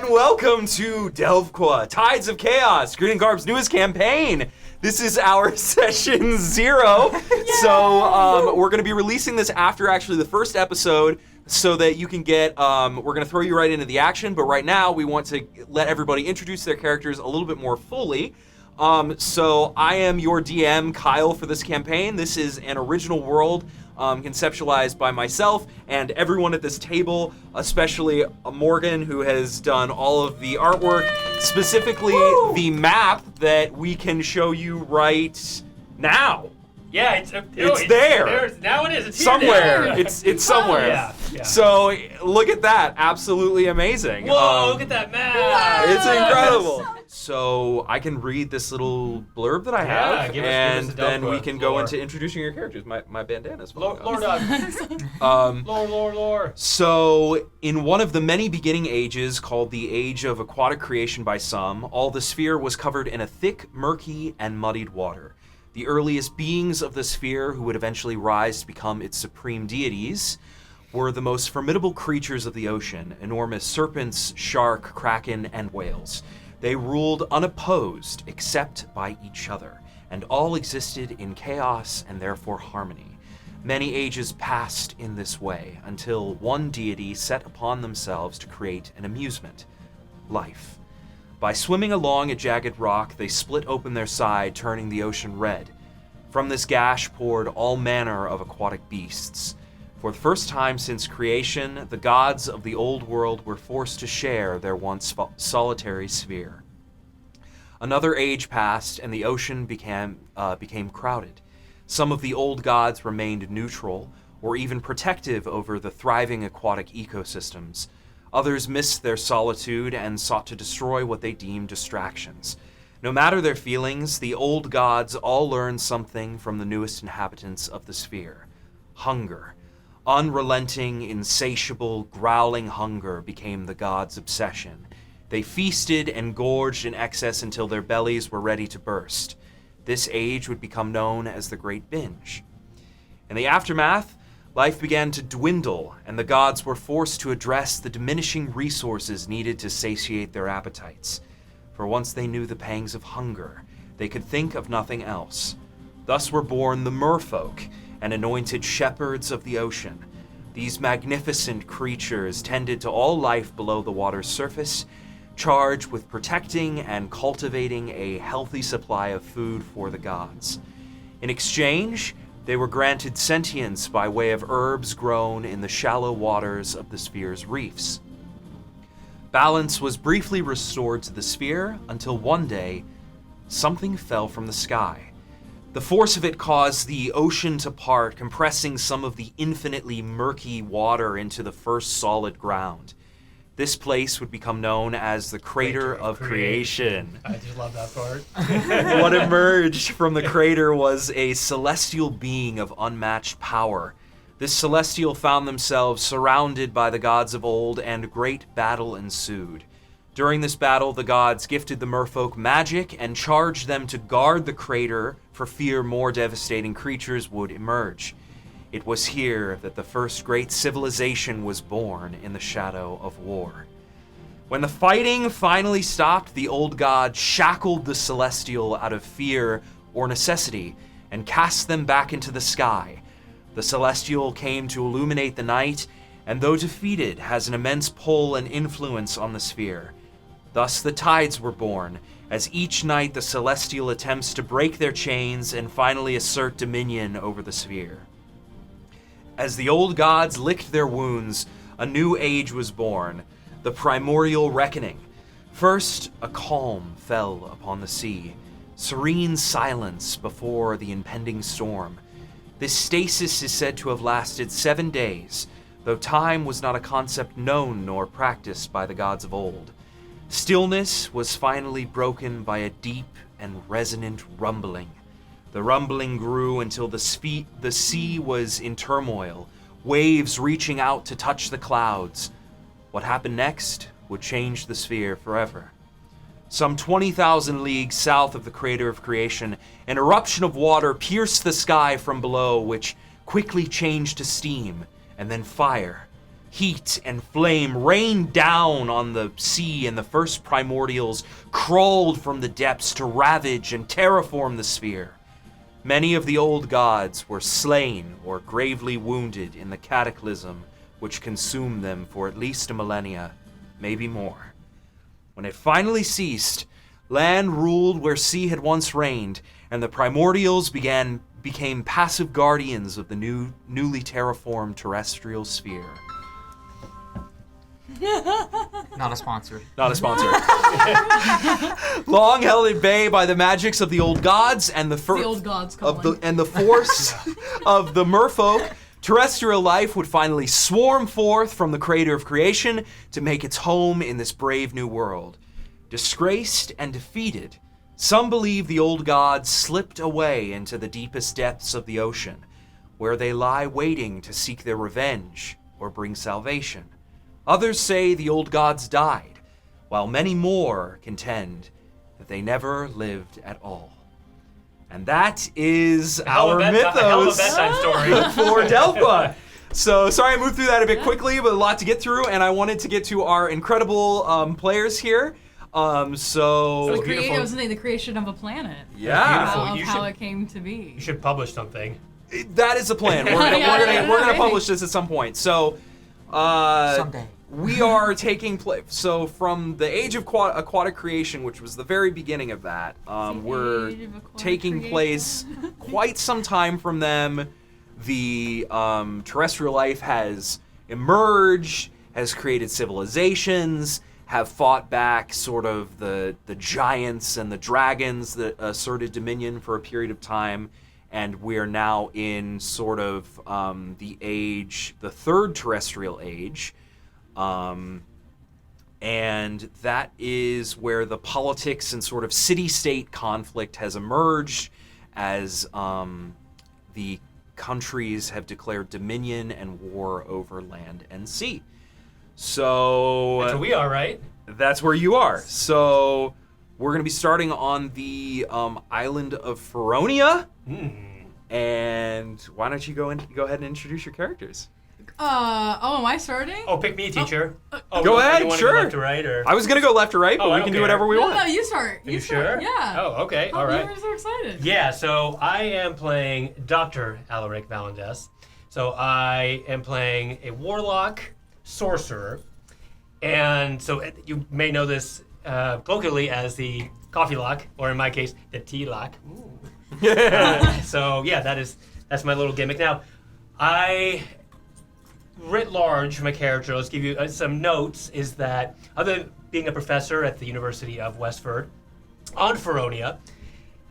and welcome to Delvqua, Tides of Chaos, Green Garb's newest campaign. This is our session 0, so we're going to be releasing this after actually the first episode so that you can get, we're going to throw you right into the action, but right now we want to let everybody introduce their characters a little bit more fully. So I am your DM, Kyle, for this campaign. This is an original world conceptualized by myself and everyone at this table, especially Morgan, who has done all of the artwork, specifically the map that we can show you right now. Yeah, it's there. Now it is. It's somewhere. Here. It's somewhere. Yeah. So look at that. Absolutely amazing. Whoa, look at that map. It's incredible. So I can read this little blurb that I have, give us and the then we Delvqua can go Lore. into introducing your characters. My bandana's falling Lore off. dog. Lore. So in one of the many beginning ages called the Age of Aquatic Creation by some, all the sphere was covered in a thick, murky, and muddied water. The earliest beings of the sphere, who would eventually rise to become its supreme deities, were the most formidable creatures of the ocean: enormous serpents, shark, kraken, and whales. They ruled unopposed except by each other, and all existed in chaos and therefore harmony. Many ages passed in this way until one deity set upon themselves to create an amusement: life. By swimming along a jagged rock, they split open their side, turning the ocean red. From this gash poured all manner of aquatic beasts. For the first time since creation, the gods of the old world were forced to share their once solitary sphere. Another age passed, and the ocean became crowded. Some of the old gods remained neutral, or even protective over the thriving aquatic ecosystems. Others missed their solitude and sought to destroy what they deemed distractions. No matter their feelings, the old gods all learned something from the newest inhabitants of the sphere: hunger. Unrelenting, insatiable, growling hunger became the gods' obsession. They feasted and gorged in excess until their bellies were ready to burst. This age would become known as the Great Binge. In the aftermath, life began to dwindle, and the gods were forced to address the diminishing resources needed to satiate their appetites. For once they knew the pangs of hunger, they could think of nothing else. Thus were born the merfolk, and anointed shepherds of the ocean. These magnificent creatures tended to all life below the water's surface, charged with protecting and cultivating a healthy supply of food for the gods. In exchange, they were granted sentience by way of herbs grown in the shallow waters of the sphere's reefs. Balance was briefly restored to the sphere until one day, something fell from the sky. The force of it caused the ocean to part, compressing some of the infinitely murky water into the first solid ground. This place would become known as the Crater of Creation. I just love that part. What emerged from the crater was a celestial being of unmatched power. This celestial found themselves surrounded by the gods of old, and great battle ensued. During this battle, the gods gifted the merfolk magic and charged them to guard the crater for fear more devastating creatures would emerge. It was here that the first great civilization was born in the shadow of war. When the fighting finally stopped, the old god shackled the celestial out of fear or necessity and cast them back into the sky. The celestial came to illuminate the night, and though defeated, has an immense pull and influence on the sphere. Thus the tides were born, as each night the celestial attempts to break their chains and finally assert dominion over the sphere. As the old gods licked their wounds, a new age was born, the primordial reckoning. First, a calm fell upon the sea, serene silence before the impending storm. This stasis is said to have lasted 7 days, though time was not a concept known nor practiced by the gods of old. Stillness was finally broken by a deep and resonant rumbling. The rumbling grew until the sea was in turmoil, waves reaching out to touch the clouds. What happened next would change the sphere forever. Some 20,000 leagues south of the Crater of Creation, an eruption of water pierced the sky from below, which quickly changed to steam and then fire. Heat and flame rained down on the sea, and the first primordials crawled from the depths to ravage and terraform the sphere. Many of the old gods were slain or gravely wounded in the cataclysm which consumed them for at least a millennia, maybe more. When it finally ceased, land ruled where sea had once reigned, and the primordials became passive guardians of the newly terraformed terrestrial sphere. Not a sponsor. Not a sponsor. Long held at bay by the magics of the old gods and the old gods and the force of the merfolk, terrestrial life would finally swarm forth from the creator of creation to make its home in this brave new world. Disgraced and defeated, some believe the old gods slipped away into the deepest depths of the ocean, where they lie waiting to seek their revenge or bring salvation. Others say the old gods died, while many more contend that they never lived at all. And that is our mythos for Delvqua. So sorry I moved through that a bit quickly, but a lot to get through, and I wanted to get to our incredible players here. So the creation of a planet. Yeah. How it came to be. You should publish something. That is the plan. We're gonna publish this at some point. So Someday. we are taking place. So from the Age of Aquatic Creation, which was the very beginning of that, we're taking place quite some time from them. The terrestrial life has emerged, has created civilizations, have fought back sort of the giants and the dragons that asserted dominion for a period of time, and we're now in sort of the third terrestrial age, and that is where the politics and sort of city-state conflict has emerged as the countries have declared dominion and war over land and sea. So That's where we are, right? That's where you are. So we're going to be starting on the island of Feronia. And why don't you go ahead and introduce your characters? Am I starting? Oh, pick me, teacher. Go ahead, you want sure. To go left to right, or? I was going to go left to right, but we can do whatever we want. No, you start. Are you start. sure? Yeah. Oh, okay. All right. I'm so excited. Yeah, so I am playing Dr. Alaric Valendes. So I am playing a warlock sorcerer. And so you may know this colloquially as the coffee lock, or in my case, the tea lock. So yeah, that's my little gimmick. Now, writ large, my character, let's give you some notes, is that other than being a professor at the University of Westford on Feronia,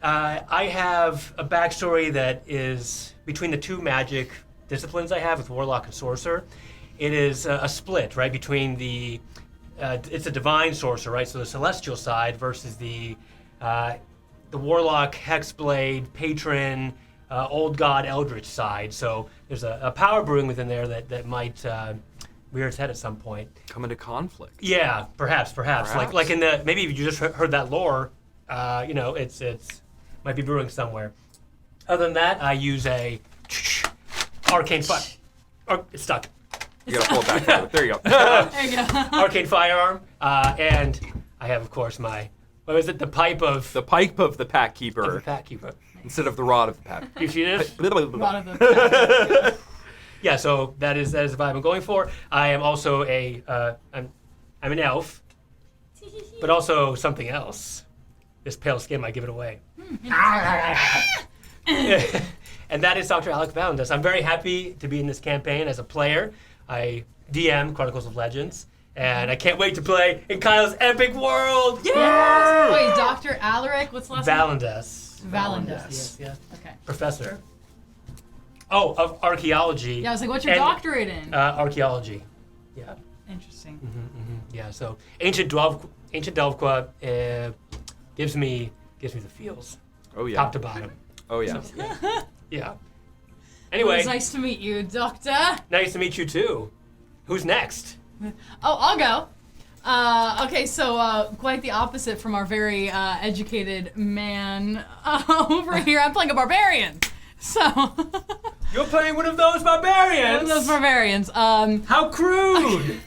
I have a backstory that is between the two magic disciplines I have with warlock and sorcerer. It is a split, right, between it's a divine sorcerer, right, so the celestial side versus the warlock, hexblade, patron, old god, eldritch side. So there's a power brewing within there that might rear its head at some point. Come into conflict. Yeah, perhaps. Like in the, maybe if you just heard that lore, it's might be brewing somewhere. Other than that, I use a arcane fire. It's stuck. You gotta pull it back forward. There you go. There you go. Arcane firearm, and I have, of course, my the pipe of the pack keeper. the pack keeper Instead of the rod of the pack. You see this? One of them. Yeah, so that is the vibe I'm going for. I am also I'm an elf, but also something else. This pale skin might give it away. And that is Dr. Alec Valendes. I'm very happy to be in this campaign as a player. I DM Chronicles of Legends, and I can't wait to play in Kyle's epic world. Yeah! Wait, Dr. Alaric, what's the last name? Valendes. Yes. Okay. Professor. Oh, of archaeology. Yeah, I was like, what's your doctorate in? Archaeology. Yeah. Interesting. Yeah. So ancient Delvqua gives me the feels. Oh yeah. Top to bottom. Oh yeah. So, yeah. It Anyway, was nice to meet you, Doctor. nice to meet you too. Who's next? Oh, I'll go. Okay, so quite the opposite from our very educated man over here. I'm playing a barbarian. So, You're playing one of those barbarians. those barbarians. How crude!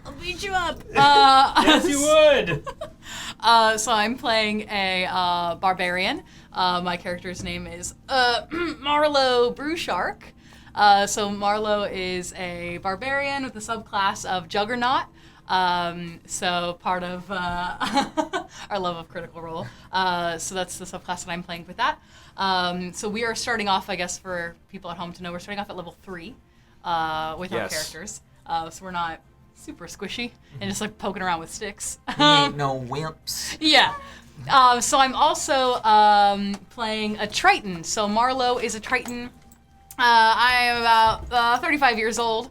I'll beat you up. Yes, you would. So I'm playing a barbarian. My character's name is Marlowe Brewshark. So Marlowe is a barbarian with the subclass of Juggernaut. So part of our love of Critical Role. So that's the subclass that I'm playing with that. So we are starting off, I guess, for people at home to know, we're starting off at level 3 with our characters. So we're not super squishy and just like poking around with sticks. We ain't no wimps. Yeah. So I'm also playing a Triton. So Marlowe is a Triton. I am about 35 years old.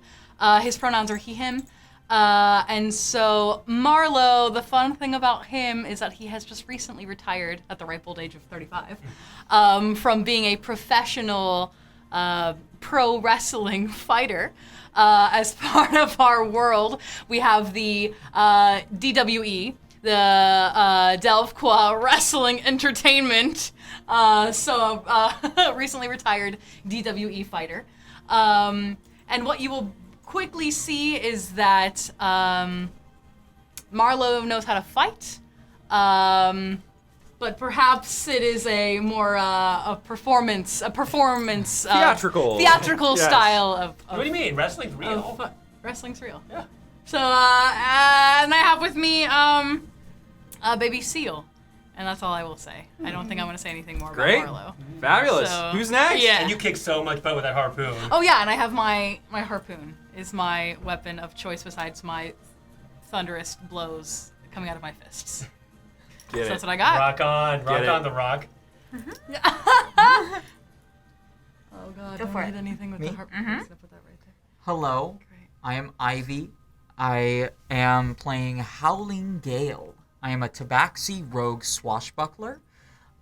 His pronouns are he, him. And so Marlowe, the fun thing about him is that he has just recently retired at the ripe old age of 35 from being a professional pro wrestling fighter. As part of our world, we have the DWE, the Delvqua Wrestling Entertainment. Recently retired DWE fighter. And what you will quickly see is that Marlowe knows how to fight, but perhaps it is a more a performance Theatrical. Yes. style of. What do you mean? Wrestling's real. Wrestling's real. Yeah. So and I have with me a baby seal, and that's all I will say. I don't think I'm going to say anything more Great. about Marlowe. Fabulous. So, Who's next? yeah. And you kick so much butt with that harpoon. Oh yeah, and I have my harpoon is my weapon of choice besides my thunderous blows coming out of my fists. Get So that's it. what I got. Rock on Get it. the rock. Oh god, Go don't for hit it. anything with Me? the harpoon. I'm just gonna put that right there. Hello, Great. I am Ivy. I am playing Howling Gale. I am a Tabaxi rogue swashbuckler.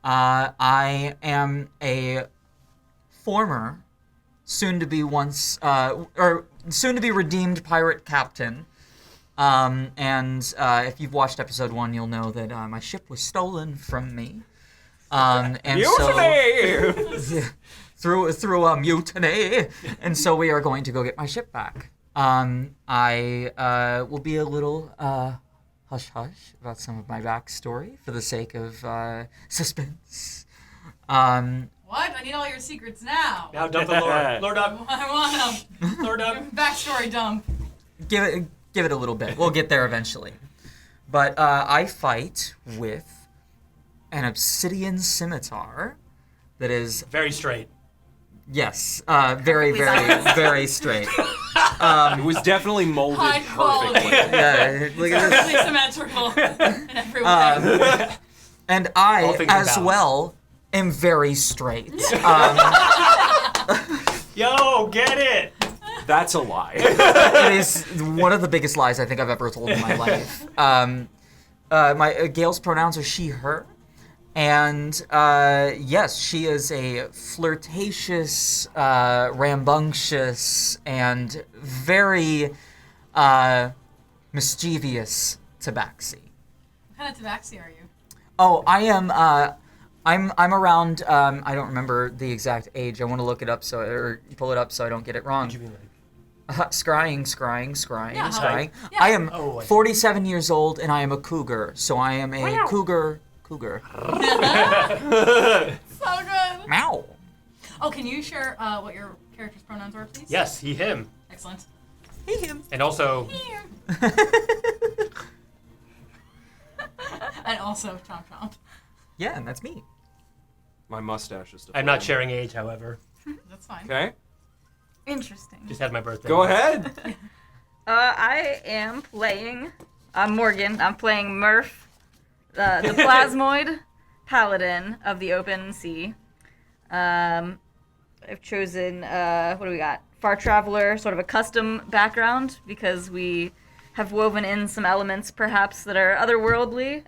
I am a former, soon-to-be redeemed pirate captain. If you've watched episode 1, you'll know that my ship was stolen from me. Mutiny! through a mutiny, and so we are going to go get my ship back. I will be a little hush hush about some of my backstory for the sake of suspense. What? I need all your secrets now. Now dump the lore. Lore dump. I want them. Lore dump. Backstory dump. Give it a little bit. We'll get there eventually. But I fight with an obsidian scimitar that is, Very straight. yes, very, very, very straight. It was definitely molded High quality. perfectly. Yeah, look at this. Perfectly symmetrical in every way. And All I, things in as balance. well, am very straight. Yo, get it! That's a lie. It is one of the biggest lies I think I've ever told in my life. My Gail's pronouns are she, her. And yes, she is a flirtatious, rambunctious, and very mischievous tabaxi. What kind of tabaxi are you? Oh, I am. I'm around. I don't remember the exact age. I want to look it up or pull it up so I don't get it wrong. What do you mean, like? Scrying. Yeah, Scrying. Yeah. I am Oh, I see. 47 years old and I am a cougar. So I am a cougar. So good. Meow. Oh, can you share what your character's pronouns are, please? Yes, he, him. Excellent. Hey him. And also, And also chomp chomp. Yeah, and that's me. My mustache is I'm not sharing age, however. That's fine. Okay. Interesting. Just had my birthday. Go ahead. I am playing. I'm Morgan. I'm playing Murph, the plasmoid paladin of the open sea. I've chosen. What do we got? Far Traveler, sort of a custom background because we have woven in some elements, perhaps that are otherworldly.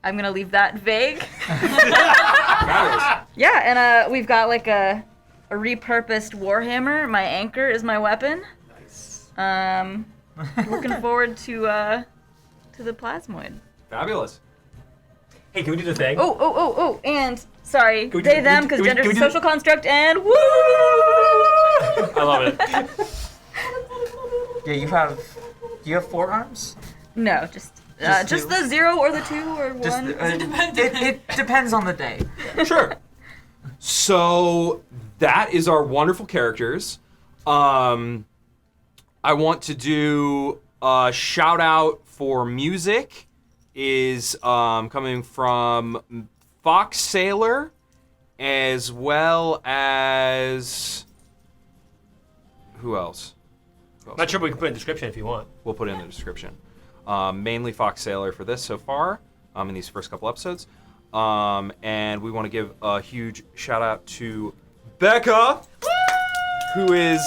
I'm gonna leave that vague. Fabulous. Yeah, and we've got like a repurposed warhammer. My anchor is my weapon. Nice. Looking forward to the plasmoid. Fabulous. Hey, can we do the thing? Oh, and sorry, Can we they, do- them, can because we- gender's can a we do- social construct, and woo! I love it. Yeah, you have. Do you have 4 arms? No, just two? the 0 or the 2 or 1. Just it depends on the day. Sure. So that is our wonderful characters. I want to do a shout out for music is coming from Fox Sailor, as well as who else? Not sure we can put in the description if you want. We'll put it in the description. Mainly Fox Sailor for this so far, in these first couple episodes. And we want to give a huge shout out to Becca, who is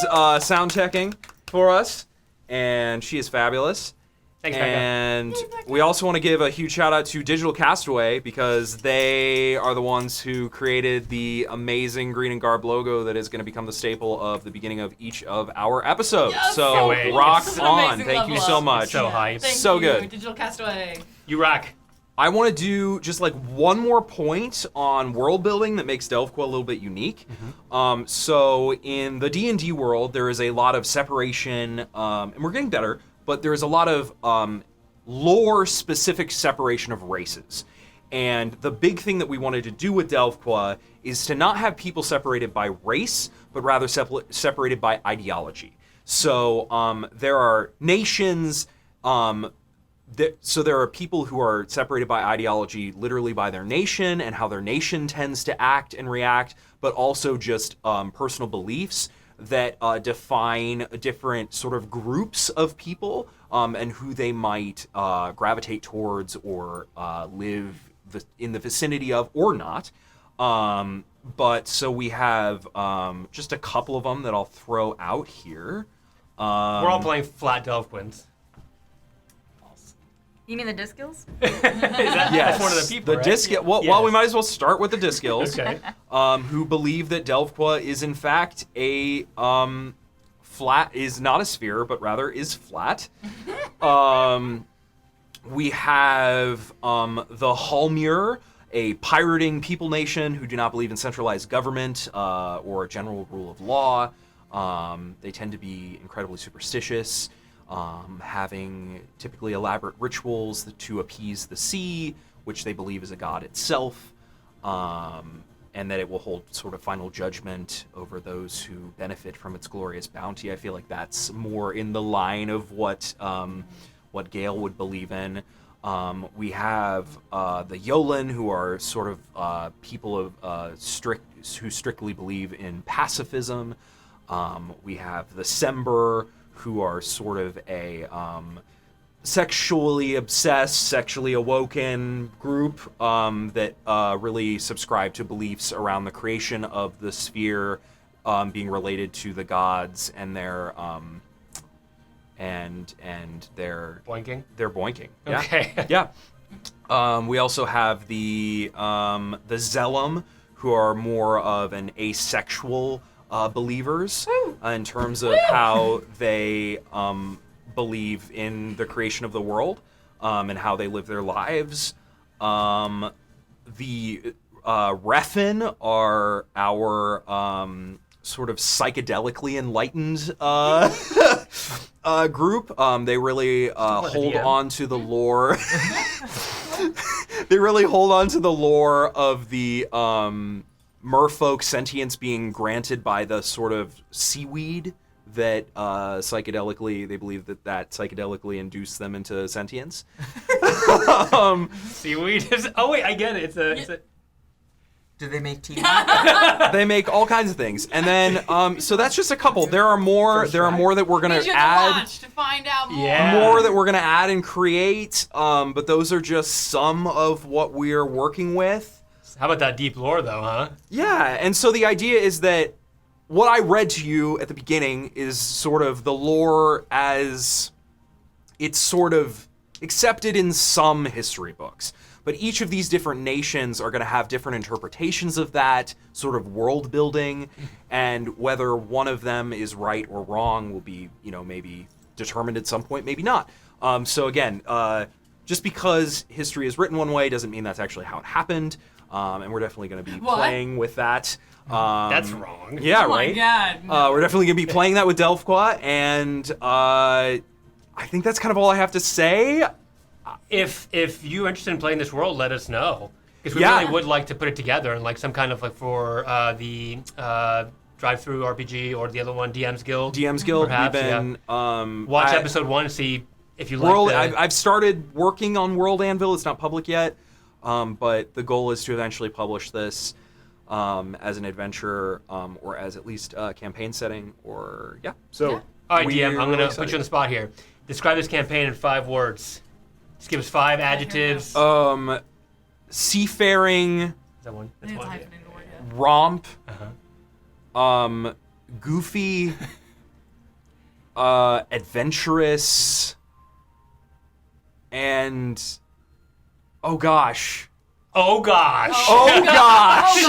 sound checking for us, and she is fabulous. Thanks, Becca. And we also want to give a huge shout out to Digital Castaway because they are the ones who created the amazing Green Garb logo that is going to become the staple of the beginning of each of our episodes. Yes, so cool. rock This is an on. amazing Thank you level so up. much. So hype. Thank So you, good. Digital Castaway. You rock. I want to do just like one more point on world building that makes Delvqua a little bit unique. So in the D&D world, there is a lot of separation, and we're getting better, but there is a lot of lore-specific separation of races. And the big thing that we wanted to do with Delvqua is to not have people separated by race, but rather separated by ideology. So there are nations. So there are people who are separated by ideology literally by their nation and how their nation tends to act and react, but also just personal beliefs that define different sort of groups of people and who they might gravitate towards or live in the vicinity of or not. But so we have just a couple of them that I'll throw out here. We're all playing flat Delvquins. You mean the Discils? That's one of the people, right? Disc- well, Yes. we might as well start with the Discils, Okay. who believe that Delvqua is in fact a flat, is not a sphere, but rather is flat. We have the Halmur, a pirating people nation who do not believe in centralized government or a general rule of law. They tend to be incredibly superstitious. Having typically elaborate rituals to appease the sea, which they believe is a god itself, and that it will hold sort of final judgment over those who benefit from its glorious bounty. I feel like that's more in the line of what Gale would believe in. We have the Yolen, who are sort of people of who strictly believe in pacifism. We have the Sember, who are sort of a sexually obsessed, sexually awoken group that really subscribe to beliefs around the creation of the sphere being related to the gods and their and their Boinking? Their boinking. Yeah. Okay. Yeah. We also have the Zellum, who are more of an asexual believers in terms of how they believe in the creation of the world and how they live their lives. The Refin are our sort of psychedelically enlightened group. They really hold DM. on to the lore. They really hold on to the lore of the merfolk sentience being granted by the sort of seaweed that psychedelically, they believe that psychedelically induced them into sentience. Seaweed is. Oh wait, I get it. It's a. Do they make tea? They make all kinds of things, and then so that's just a couple. There are more. There are more that we're gonna Need you to add. watch to find out more. Yeah. More that we're gonna add and create. But those are just some of what we're working with. How about that deep lore, though, huh? Yeah, and so the idea is that what I read to you at the beginning is sort of the lore as it's sort of accepted in some history books. But each of these different nations are going to have different interpretations of that sort of world building, and whether one of them is right or wrong will be, maybe determined at some point, maybe not. So again, just because history is written one way doesn't mean that's actually how it happened. And we're definitely going to be What? playing with that. That's wrong. Yeah, Oh right. my God. We're definitely going to be playing that with Delvqua, and I think that's kind of all I have to say. If you're interested in playing this world, let us know. Because we Yeah. really would like to put it together and like some kind of like for the drive-through RPG or the other one, DM's Guild. DM's Guild, Perhaps, we've been Watch episode 1 and see if you World. like the... I've started working on World Anvil. It's not public yet, but the goal is to eventually publish this as an adventure or as at least a campaign setting. Or so. Yeah. All right, we're DM, I'm really going to excited. put you on the spot here. Describe this campaign in 5 words. Just give us 5 adjectives. Seafaring, Is that one? That's It's one. hyphen into word, yeah. romp, Uh-huh. goofy, adventurous, and oh gosh. Oh gosh. Oh gosh.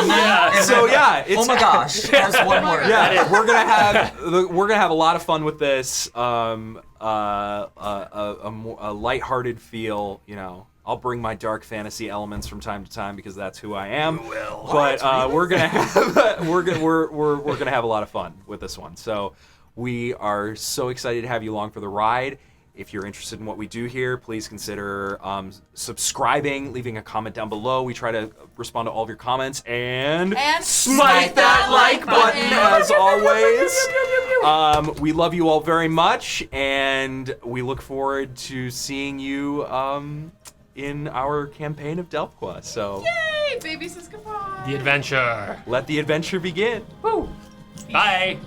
Yeah. So yeah, it's Oh my gosh, that's one word. yeah, we're gonna have a lot of fun with this. A lighthearted feel. You know, I'll bring my dark fantasy elements from time to time because that's who I am. You will. But we're gonna have we're gonna have a lot of fun with this one. So we are so excited to have you along for the ride. If you're interested in what we do here, please consider subscribing, leaving a comment down below. We try to respond to all of your comments and smite that like button as always. We love you all very much, and we look forward to seeing you in our campaign of Delvqua. So Yay! Baby says goodbye. The adventure. let the adventure begin. Bye.